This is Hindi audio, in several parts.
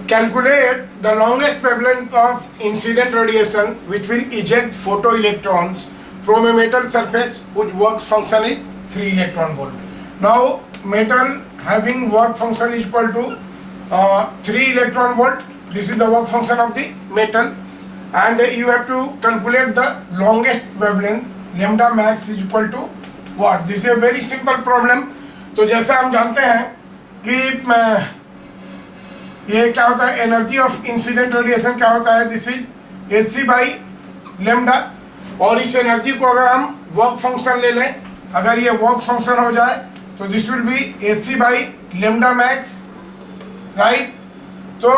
Calculate the longest wavelength of incident radiation which will eject photoelectrons from a metal surface whose work function is 3 electron volt. Now metal having work function is equal to 3 electron volt. This is the work function of the metal, and you have to calculate the longest wavelength. Lambda max is equal to what? This is a very simple problem. तो जैसा हम जानते हैं कि ये क्या होता है, एनर्जी ऑफ इंसिडेंट रेडिएशन क्या होता है, this is H by lambda. और इस एनर्जी को अगर हम वर्क फंक्शन ले लें, अगर ये वर्क फंक्शन हो जाए तो this will be H by lambda max, right. तो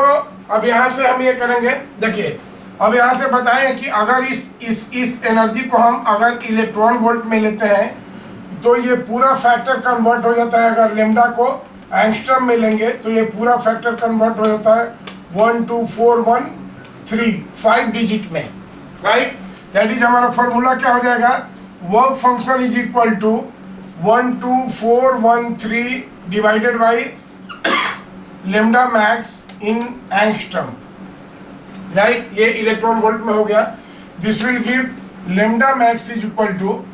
अब यहाँ से हम ये करेंगे, देखिए अब यहाँ से बताएं कि अगर इस एनर्जी को हम अगर इलेक्ट्रॉन वोल्ट में लेते हैं तो ये पूरा फैक्टर कन्वर्ट हो जाता है. अगर लेमडा को एंगस्ट्रम में लेंगे तो ये पूरा फैक्टर कन्वर्ट हो जाता है 1 2 4 1 3 5 डिजिट में, राइट. दैट इज हमारा फॉर्मूला क्या हो जाएगा, work function is equal to 1 2 4 1 3 divided by lambda max in angstrom, right. ये इलेक्ट्रॉन वोल्ट में हो गया. This will give lambda max is equal to,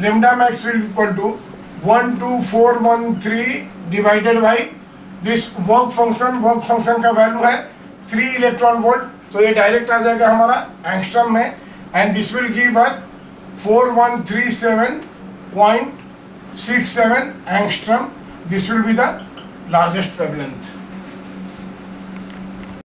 lambda max will equal to 1 2 4 1 3 divided by this work function का वैल्यू है 3 इलेक्ट्रॉन वोल्ट. तो ये डायरेक्ट आ जाएगा हमारा एंगस्ट्रम में, and this will give us 4137.67 angstrom. This will be the largest wavelength.